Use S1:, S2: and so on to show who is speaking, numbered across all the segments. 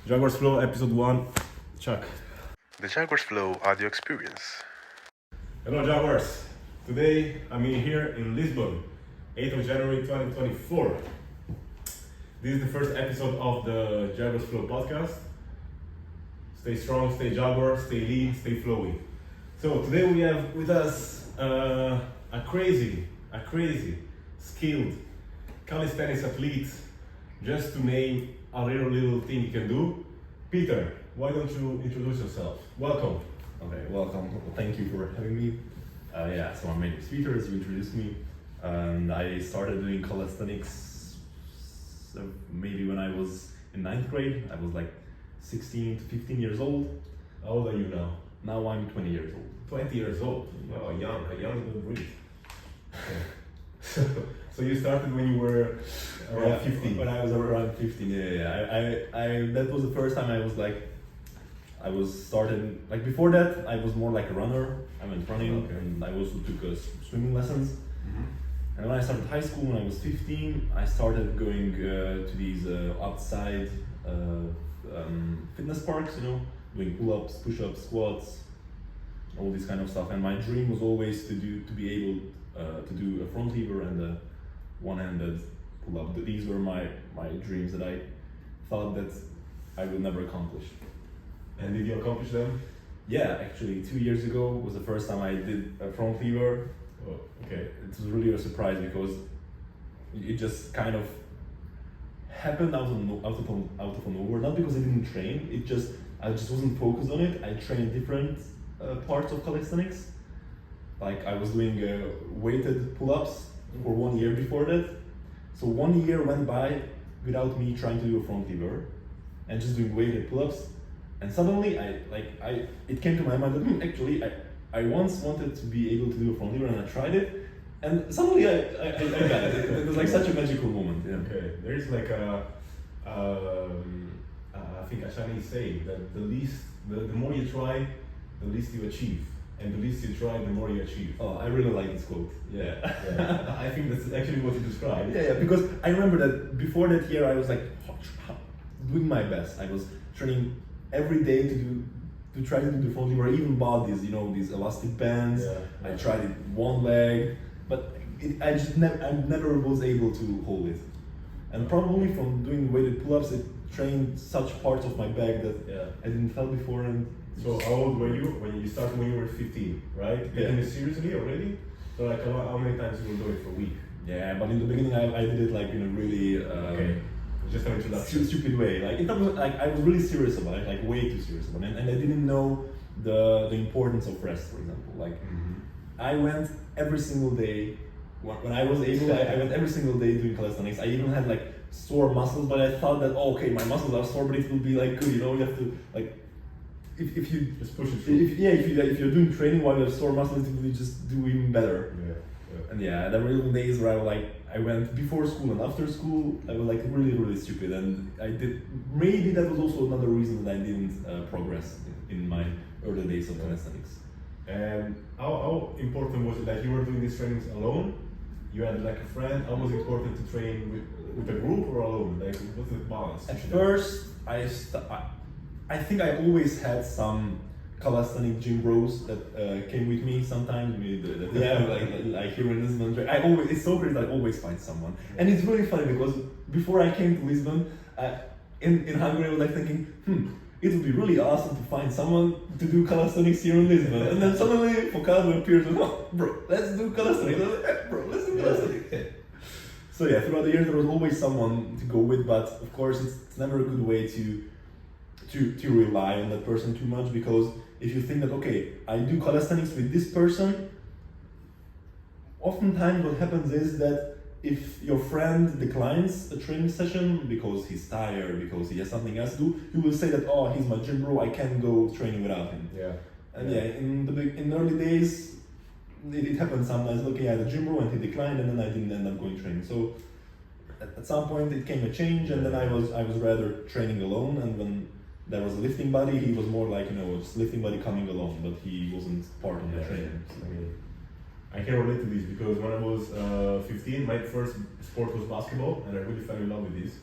S1: Jaguars Flow episode 1, Chuck.
S2: The Jaguars Flow audio experience.
S1: Hello Jaguars. Today I'm here in Lisbon, 8th of January 2024. This is the first episode of the Jaguars Flow podcast. Stay strong, stay Jaguar, stay lean, stay flowy. So today we have with us a crazy, skilled Calisthenics Athlete, just to name a little thing you can do. Peter, why don't you introduce yourself? Welcome.
S3: Okay, welcome. Thank you for having me. So my name is Peter, as you introduced me. And I started doing calisthenics maybe when I was in 9th grade. I was like 16 to 15 years old.
S1: How old are you now?
S3: Now I'm 20 years old.
S1: 20 years old? Oh, young, don't breathe. So you started when you were around 15?
S3: When I was around 15, I that was the first time I was starting, like before that I was more like a runner. I went running, and I also took swimming lessons.
S1: Mm-hmm.
S3: And when I started high school, when I was 15, I started going to these outside fitness parks, doing pull-ups, push-ups, squats, all this kind of stuff. And my dream was always to be able to do a front lever and a one-handed pull-up. These were my dreams that I thought that I would never accomplish.
S1: And did you accomplish them?
S3: Yeah, actually 2 years ago was the first time I did a front lever.
S1: Oh, okay.
S3: It was really a surprise because it just kind of happened out of nowhere. Not because I didn't train, I just wasn't focused on it. I trained different parts of calisthenics. Like I was doing weighted pull-ups for 1 year before that. So 1 year went by without me trying to do a front lever and just doing weighted pull-ups. And suddenly it came to my mind that actually I once wanted to be able to do a front lever, and I tried it, and suddenly I got it. It was like such a magical moment. Yeah.
S1: Okay, there is like I think a Chinese saying that the more you try, the least you achieve, and the least you try, the more you achieve.
S3: Oh, I really like this quote.
S1: Yeah. I think that's actually what you described.
S3: Yeah, because I remember that before that year I was like doing my best. I was training every day to try to do the front lever. I even bought these elastic bands.
S1: Yeah.
S3: I tried it one leg, but I never was able to hold it. And probably from doing weighted pull-ups, it trained such parts of my back that I didn't felt before. And
S1: so how old were you when you started? When you were 15, right? Taking it seriously already? So like how many times you were doing it per week?
S3: Yeah, but in the beginning I did it like in a really
S1: just an introduction.
S3: Stupid way. Like in terms of, like I was really serious about it, like way too serious about it, and I didn't know the importance of rest. For example, like I went every single day when I was able. I went every single day doing calisthenics. I even had like sore muscles, but I thought that my muscles are sore, but it will be like good. You have to like if you
S1: just push it through.
S3: If you're doing training while you have sore muscles, it will just do even better. And there were even days where I went before school and after school. I was like really stupid, and I did. Maybe that was also another reason that I didn't progress in my early days of calisthenics.
S1: And how important was it? Like you were doing these trainings alone? You had like a friend? How was it important to train with a group or alone? Like what's the balance?
S3: At first, I think I always had some calisthenic gym bros that came with me sometimes. Like here in Lisbon, it's so great that I always find someone. And it's really funny because before I came to Lisbon, in Hungary I was like thinking, it would be really awesome to find someone to do calisthenics here in Lisbon. And then suddenly Focado appears and bro, let's do calisthenics. Let's do calisthenics. So throughout the years there was always someone to go with, but of course it's never a good way to rely on that person too much, because if you think that I do calisthenics with this person, oftentimes what happens is that if your friend declines a training session because he's tired, because he has something else to do, you will say that he's my gym bro, I can't go training without him. In the early days it happened sometimes. I had a gym bro and he declined, and then I didn't end up going training. So at some point it came a change, and then I was rather training alone. And when there was a lifting buddy, he was more like just lifting buddy coming along, but he wasn't part of the training. So.
S1: I can relate to this because when I was 15, my first sport was basketball, and I really fell in love with this,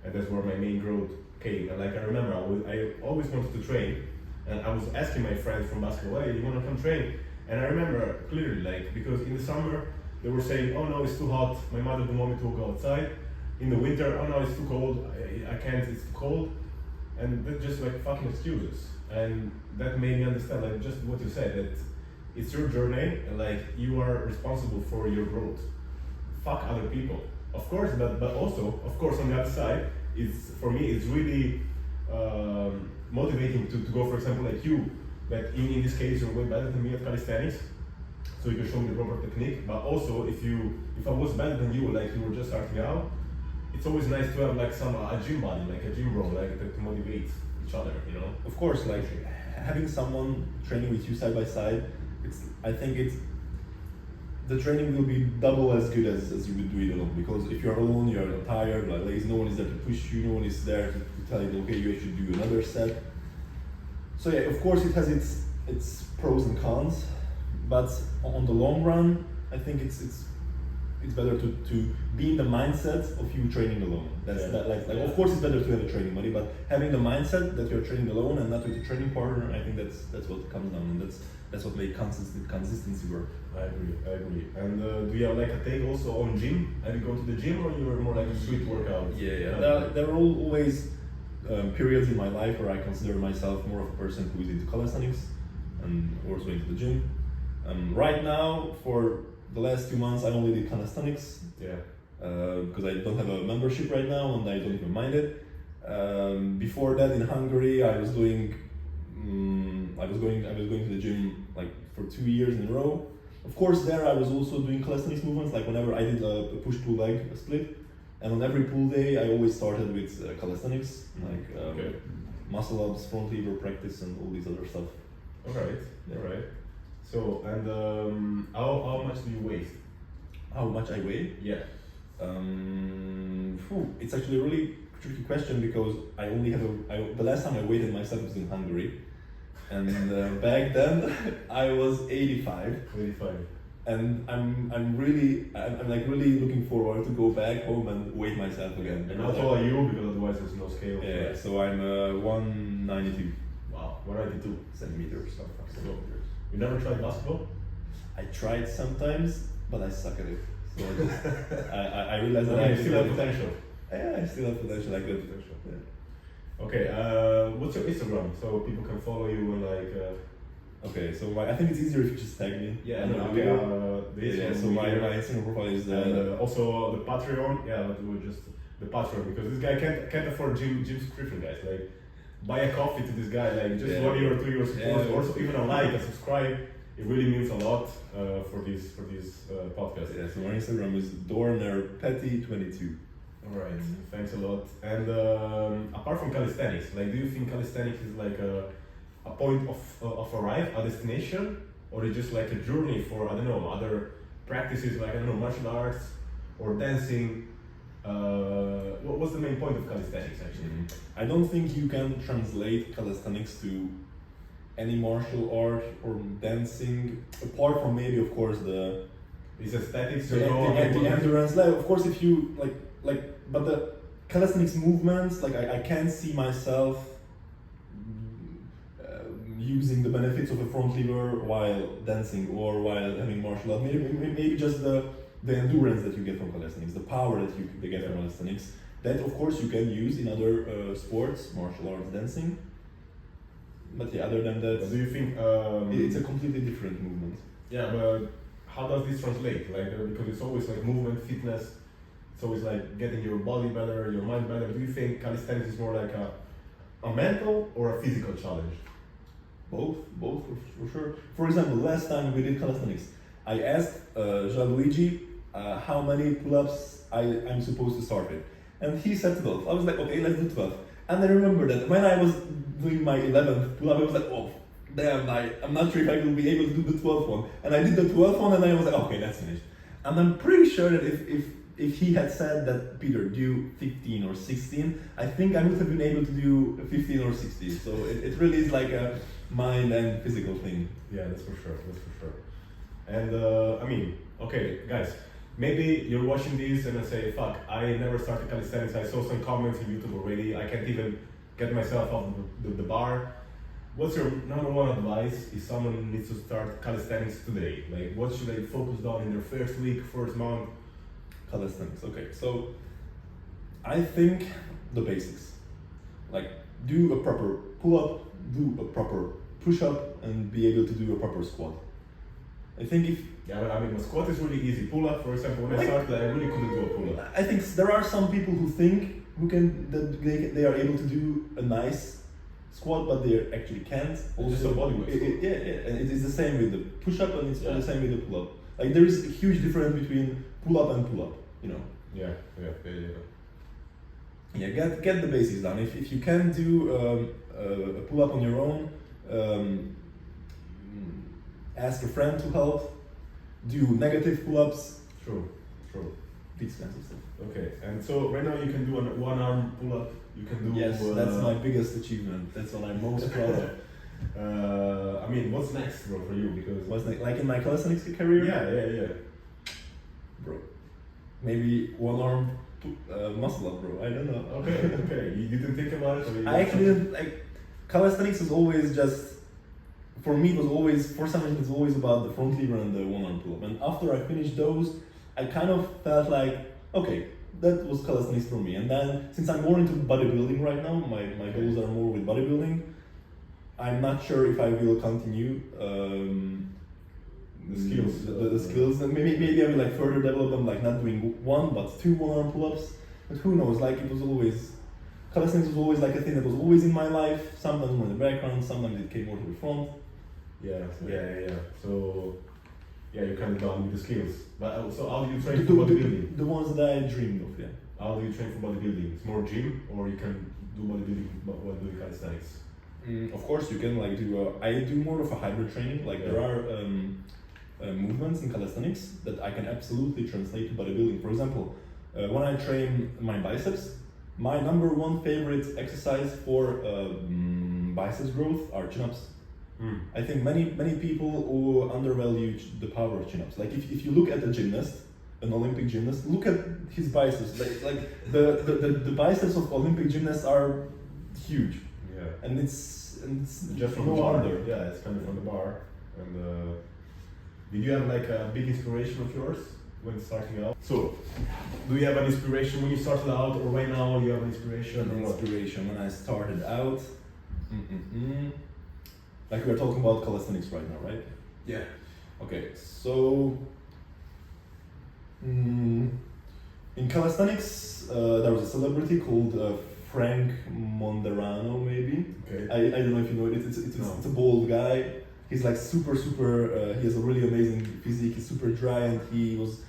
S1: and that's where my main growth okay, like I remember I always wanted to train, and I was asking my friends from basketball, hey, you want to come train? And I remember clearly, like, because in the summer they were saying, oh no, it's too hot, my mother didn't want me to go outside. In the winter, oh no, it's too cold, I can't, it's too cold. And they're just like fucking excuses. And that made me understand, like just what you said, that it's your journey, and like you are responsible for your growth. Fuck other people, of course, but also, of course, on the other side, it's for me, it's really motivating to go, for example, like you, that in this case you're way better than me at calisthenics, so you can show me the proper technique. But also, if I was better than you, like you were just starting out, it's always nice to have like a gym buddy, like a gym bro, like to motivate each other, you know.
S3: Of course, like having someone training with you side by side, I think the training will be double as good as you would do it alone. Because if you're alone, you're tired, like lazy, no one is there to push you, no one is there to tell you, okay, you should do another set. So yeah, of course it has its pros and cons, but on the long run, I think it's better to be in the mindset of you training alone. Of course it's better to have a training buddy, but having the mindset that you're training alone and not with a training partner, I think that's what comes down, and that's what makes consistency work.
S1: I agree. And do you have like a take also on gym? Have you gone to the gym, or you're more like a street workout?
S3: Yeah. There are always periods in my life where I consider myself more of a person who is into calisthenics and also into the gym. Right now, for the last 2 months, I only did calisthenics.
S1: Yeah.
S3: Because I don't have a membership right now, and I don't even mind it. Before that, in Hungary, I was going to the gym like for 2 years in a row. Of course, there I was also doing calisthenics movements. Like whenever I did a push-pull leg split, and on every pull day, I always started with calisthenics, like muscle ups, front lever practice, and all these other stuff.
S1: All right. So, and how much do you weigh?
S3: How much I weigh?
S1: Yeah.
S3: It's actually a really tricky question, because I only have the last time I weighed myself was in Hungary, and back then I was 85.
S1: 85.
S3: And I'm really looking forward to go back home and weigh myself again.
S1: And how tall are you? Because otherwise there's no scale.
S3: Yeah, right? So I'm 192.
S1: Wow, 192
S3: centimeters.
S1: You never tried basketball?
S3: I tried sometimes, but I suck at it. So I realized that
S1: I still have potential.
S3: Yeah, I still have potential. Like good potential. Yeah.
S1: Okay, what's your Instagram so people can follow you and like?
S3: Okay, so I think it's easier if you just tag me.
S1: Yeah,
S3: so my Instagram profile is
S1: and also the Patreon. Yeah, but we'll just the Patreon, because this guy can't afford gym subscription, guys. Like, buy a coffee to this guy, like just 1 year or 2 years support, or so even a like, a subscribe. It really means a lot for this podcast.
S3: Yeah, so my Instagram is dornerpetty22.
S1: Alright, thanks a lot. And apart from calisthenics, like, do you think calisthenics is like a point of arrive, a destination, or is just like a journey for, I don't know, other practices like, I don't know, martial arts or dancing? What's the main point of calisthenics actually?
S3: I don't think you can translate calisthenics to any martial art or dancing, apart from maybe, of course, the
S1: aesthetics,
S3: the endurance. Like, of course, if you but the calisthenics movements, like I can't see myself using the benefits of a front lever while dancing or while having martial art. Maybe just the endurance that you get from calisthenics, the power that you get from calisthenics. That, of course, you can use in other sports, martial arts, dancing. But yeah, other than that,
S1: do you think
S3: it's a completely different movement?
S1: Yeah, but how does this translate? Like, because it's always like movement, fitness. It's always like getting your body better, your mind better. Do you think calisthenics is more like a mental or a physical challenge?
S3: Both for sure. For example, last time we did calisthenics, I asked Gianluigi how many pull-ups I'm supposed to start with, and he said 12. I was like, okay, let's do 12. And I remember that when I was doing my 11th pull-up, I was like, oh, damn, I'm not sure if I will be able to do the 12th one. And I did the 12th one, and then I was like, okay, that's finished. And I'm pretty sure that if he had said that, Peter, do 15 or 16, I think I would have been able to do 15 or 16. So it really is like a mind and physical thing.
S1: Yeah, that's for sure. And I mean, okay, guys, maybe you're watching this and I say, fuck, I never started calisthenics. I saw some comments on YouTube already. I can't even get myself off the bar. What's your number one advice if someone needs to start calisthenics today? Like, what should they focus on in their first week, first month?
S3: Calisthenics, okay. So, I think the basics. Like, do a proper pull-up, do a proper push-up, and be able to do a proper squat. I think if...
S1: Yeah, I mean, a squat is really easy. Pull-up, for example, when I started, I really couldn't do a pull-up.
S3: I think there are some people who think that they are able to do a nice squat, but they actually can't.
S1: Also, just a body weight.
S3: Yeah, and it is the same with the push-up, and it's the same with the pull-up. Like, there is a huge difference between pull-up and pull-up, you know.
S1: Yeah.
S3: Yeah, get the basics down. If you can do a pull-up on your own, ask a friend to help. Do negative pull-ups.
S1: True.
S3: These kinds of stuff.
S1: Okay, and so right now you can do a one-arm pull-up. You can do.
S3: Yes, that's my biggest achievement. That's what I'm most proud of.
S1: I mean, what's next, bro, for you? Because
S3: What's next? Like in my calisthenics career?
S1: Yeah.
S3: Bro, maybe one arm muscle up, bro. I don't know.
S1: Okay. You didn't think about it? Or
S3: I actually didn't like. Calisthenics was always just. For me, it was always, for some reason, it's always about the front lever and the one arm pull up. And after I finished those, I kind of felt like, okay, that was calisthenics for me. And then, since I'm more into bodybuilding right now, my goals are more with bodybuilding. I'm not sure if I will continue
S1: the skills.
S3: The skills, and maybe I will like further develop them, like not doing one but two one arm pull ups. But who knows? Like it was always. Calisthenics was always like a thing that was always in my life. Sometimes more in the background, sometimes it came more to the front.
S1: Yeah. So, you're kind of done with the skills. But so how do you train for bodybuilding?
S3: The ones that I dreamed of, yeah.
S1: How do you train for bodybuilding? It's more gym, or you can do bodybuilding while doing calisthenics?
S3: Of course, you can like do. I do more of a hybrid training. Like there are movements in calisthenics that I can absolutely translate to bodybuilding. For example, when I train my biceps, my number one favorite exercise for biceps growth are chin-ups. I think many people who undervalue the power of chin-ups. Like if you look at a gymnast, an Olympic gymnast, look at his biceps. Like the biceps of Olympic gymnasts are huge.
S1: Yeah.
S3: And it's
S1: just from
S3: no
S1: the bar.
S3: wonder.
S1: Yeah, it's coming from the bar. And did you have like a big inspiration of yours when starting out? So, do you have an inspiration when you started out, or right now you have an inspiration?
S3: When I started out. Like we are talking about calisthenics right now, right?
S1: Yeah.
S3: Okay, so in calisthenics, there was a celebrity called Frank Monderano, maybe.
S1: Okay.
S3: I don't know if you know it. It's a bald guy. He's like super. He has a really amazing physique. He's super dry, and he was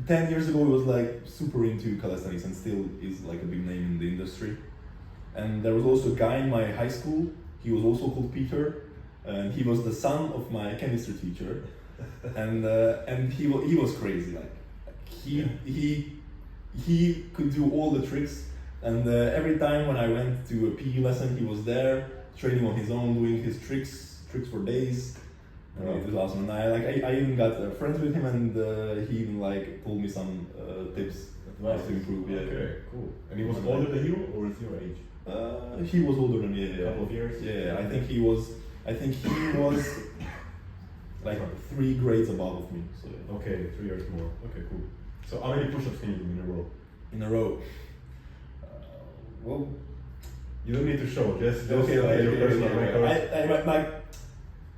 S3: 10 years ago. He was like super into calisthenics, and still is like a big name in the industry. And there was also a guy in my high school. He was also called Peter, and he was the son of my chemistry teacher, and he was crazy. Like he could do all the tricks, and every time when I went to a PE lesson, he was there training on his own, doing his tricks for days. It was awesome, and I even got friends with him, and he even like told me some tips to improve. Yeah.
S1: Okay, cool. And he was older than you, or is your age?
S3: He was older than me.
S1: A couple of years.
S3: Yeah, I think he was like 3 grades above of me. So yeah.
S1: Okay, 3 years more. Okay, cool. So how many push-ups can you do in a row?
S3: In a row. Well,
S1: you don't need to show. Just
S3: okay,
S1: your personal record.
S3: I like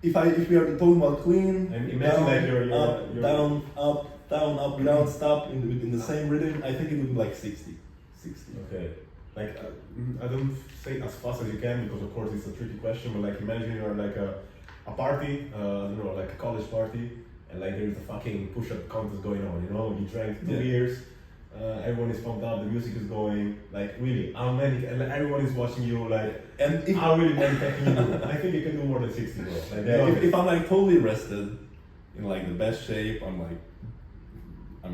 S3: if we are talking about clean,
S1: and imagine
S3: down,
S1: like you're
S3: up, down, up, without stop in the same rhythm. I think it would be like 60.
S1: Okay. Like, I don't say as fast as you can because of course it's a tricky question, but like imagine you're like a party, like a college party, and like there's a fucking push-up contest going on, you drank 2 years, everyone is pumped up, the music is going, like really, how many, and everyone is watching you, like, and how really many can you do? I think you can do more than 60, bro. Like,
S3: if I'm like totally rested, in like the best shape, I'm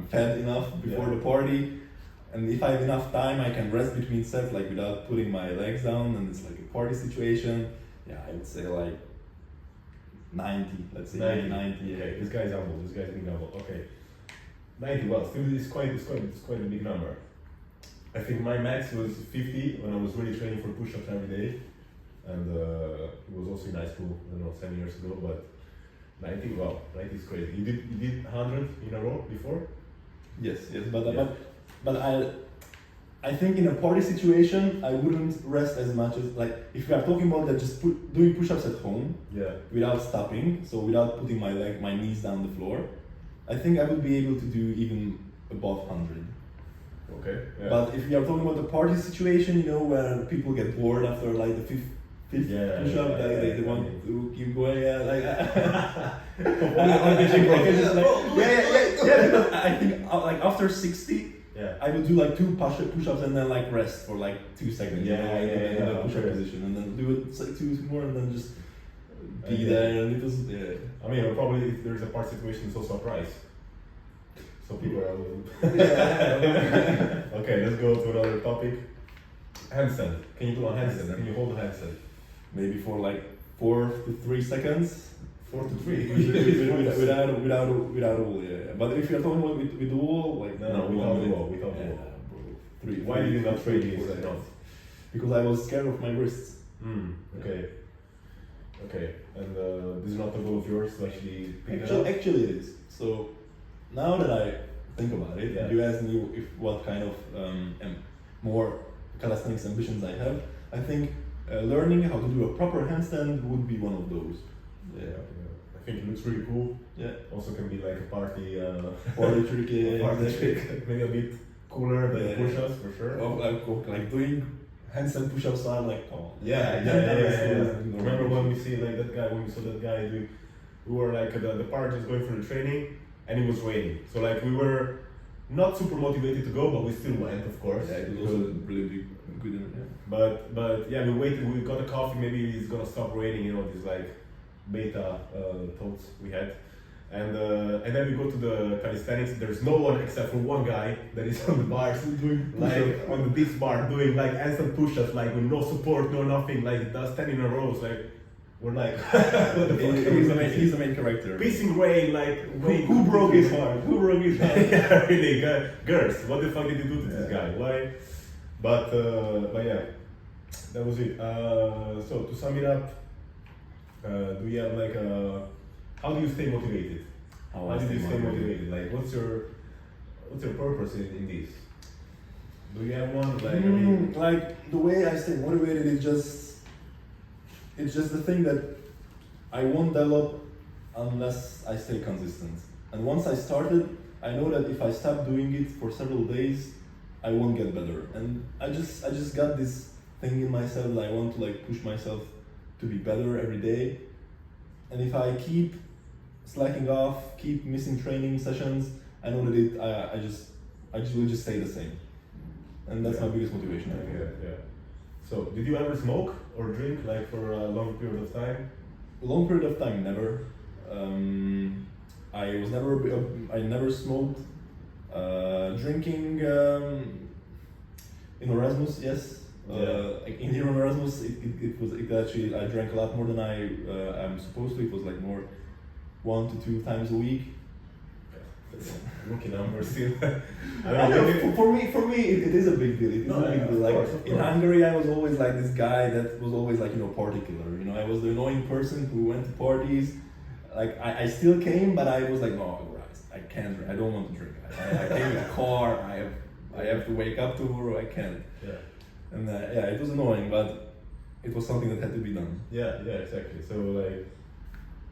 S3: fed enough before the party. And if I have enough time, I can rest between sets, like without putting my legs down, and it's like a party situation. Yeah, I would say like 90. Let's say 90. Yeah.
S1: Okay, this guy's humble. This guy's being humble. Okay. 90. Well, still it's quite a big number. I think my max was 50 when I was really training for push-ups every day, and it was also in high school. I don't know, 7 years ago. But 90, wow, 90 is crazy. You did 100 in a row before?
S3: Yes, but I think in a party situation I wouldn't rest as much as like if we are talking about that just doing push-ups at home without stopping, so without putting my knees down the floor, I think I would be able to do even above 100.
S1: Okay. Yeah.
S3: But if we are talking about the party situation, you know, where people get bored after like the fifth push-up, they want to keep going, on the gym because I think like after 60, I would do like 2 push-ups and then like rest for like 2 seconds. In the push-up position, and then do it like 2 more, and then just be there. And it was
S1: I mean, probably if there's a part situation, it's also a price. So people are. Okay, let's go to another topic. Handstand. Can you do a handstand? Can you hold a handstand?
S3: Maybe for like 4 to 3 seconds.
S1: 4 to 3.
S3: without a wall, But if you're talking about with the wall, like
S1: no, without the wall, without the wall.
S3: 3.
S1: Why did you not train this?
S3: Because I was scared of my wrists.
S1: Okay. Okay. And this is not a goal of yours to actually pick it up?
S3: Actually, it is. So now that I think about it, you asked me what kind of more calisthenics ambitions I have. I think learning how to do a proper handstand would be one of those.
S1: I think it looks really cool. Also can be like a party trick. Maybe a bit cooler than push-ups for sure.
S3: Like doing handstand push-ups are like
S1: Remember when we see like that guy? When we saw that guy doing, we were like the party is going for the training, and it was raining. So like we were not super motivated to go, but we still went, of course.
S3: Yeah, it was also really good.
S1: But yeah, we waited. We got a coffee. Maybe it's gonna stop raining. You know, these like beta thoughts we had, and then we go to the calisthenics. There's no one except for one guy that is on the bars doing like on the disc bar doing like handstand push-ups, like with no support, no nothing. Like does 10 in a row. So, like we're like, what the fuck?
S3: He's the main character.
S1: Pissing rain, like
S3: who broke his heart? Who broke his heart?
S1: Yeah, really, girls. What the fuck did you do to this guy? Why? But yeah, that was it. So to sum it up, do you have like how do you stay motivated? How do you stay motivated? Like, what's your purpose in this? Do you have one? Like,
S3: like the way I stay motivated is it's just the thing that I won't develop unless I stay consistent. And once I started, I know that if I stop doing it for several days, I won't get better. And I just got this thing in myself that I want to like push myself to be better every day. And if I keep slacking off, keep missing training sessions, I know that I will just stay the same. And that's my biggest motivation.
S1: Yeah. So, did you ever smoke or drink like for a long period of time?
S3: Long period of time, never. I never smoked. Drinking in Erasmus, yes. In here in Erasmus, it actually I drank a lot more than I'm supposed to. It was like more 1 to 2 times a week.
S1: Rookie number still.
S3: For me, it is a big deal. It is a big deal. Like in Hungary, I was always like this guy that was always like party killer. You know, I was the annoying person who went to parties. Like I still came, but I was like, no, I can't. I don't want to drink. I came in a car. I have to wake up tomorrow. I can't. And it was annoying, but it was something that had to be done.
S1: Yeah, exactly. So like,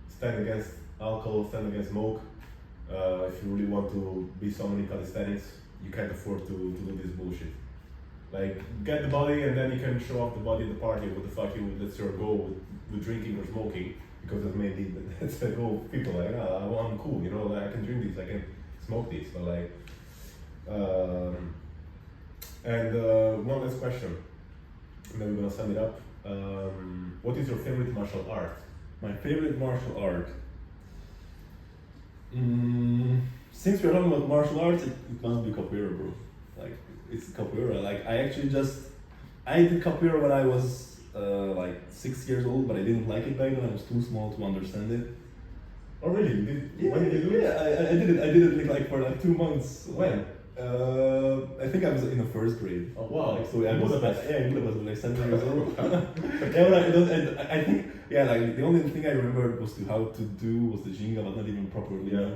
S1: stand against alcohol, stand against smoke. If you really want to be someone in calisthenics, you can't afford to do this bullshit. Like, get the body and then you can show off the body at the party. What the fuck that's your goal with drinking or smoking? Because that's the goal. People like, I'm cool, you know, like, I can drink this, I can smoke this, but like, one last question, and then we're gonna sum it up. What is your favorite martial art?
S3: My favorite martial art. Since we're talking about martial arts, it must be Capoeira, bro. Like, it's Capoeira. Like, I did Capoeira when I was like 6 years old, but I didn't like it back then. I was too small to understand it.
S1: Oh really? When did you do it?
S3: Yeah, I did it like for like 2 months.
S1: When?
S3: I think I was in the first grade.
S1: Oh wow!
S3: Like, so I was
S1: Budapest.
S3: yeah, in Budapest, like 7 years old. Yeah, but I think yeah, like the only thing I remembered was how to do was the jinga, but not even properly.
S1: Yeah.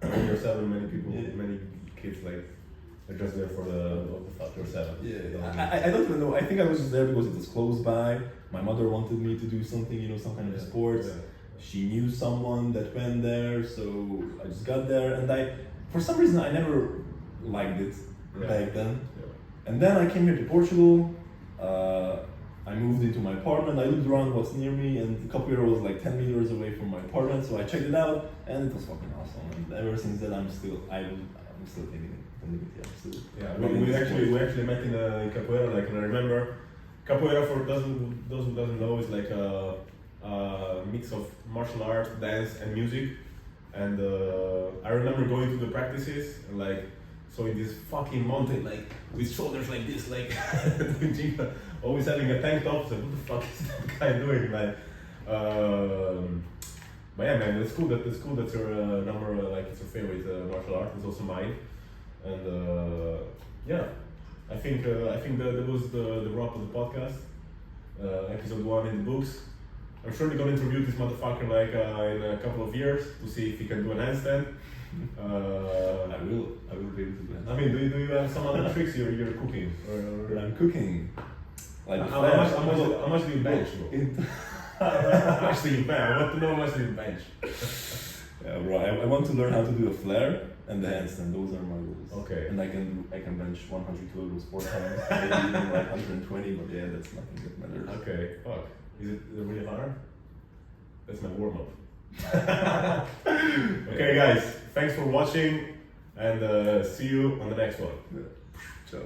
S1: When you're 7, many people,
S3: Yeah.
S1: many kids like are just there for the factor 7.
S3: I don't even know. I think I was just there because it was close by. My mother wanted me to do something, some kind of sports.
S1: Yeah.
S3: She knew someone that went there, so I just got there, and for some reason, I never liked it back then.
S1: Yeah.
S3: And then I came here to Portugal. I moved into my apartment. I looked around what's near me, and Capoeira was like 10 meters away from my apartment. So I checked it out, and it was fucking awesome. And ever since then, I'm still taking it.
S1: Yeah, we actually met in Capoeira. Like, and I remember Capoeira, for those who doesn't know, is like a mix of martial arts, dance, and music. And I remember going to the practices and like, so in this fucking mountain, like with shoulders like this, like doing jinga, always having a tank top. So what the fuck is that guy doing, man? But yeah, man, it's cool that your number, like it's your favorite martial art. It's also mine, and yeah, I think that was the wrap of the podcast. Episode 1 in the books. I'm sure they're gonna interview this motherfucker like in a couple of years to see if he can do an handstand.
S3: I will be able to do that.
S1: I mean, do you have some other tricks you're cooking?
S3: But I'm cooking. Like
S1: how much do you bench, bro? How much do you bench? I want to know how much do you bench.
S3: Yeah, bro. I want to learn how to do a flare and the handstand. Those are my goals.
S1: Okay.
S3: And I can bench 100 kilograms 4 times, maybe even like 120. But yeah, that's nothing that matters.
S1: Okay. Fuck. Is it really hard? That's my warm up. Okay, guys. Thanks for watching, and see you on the next one.
S3: Yeah. Ciao.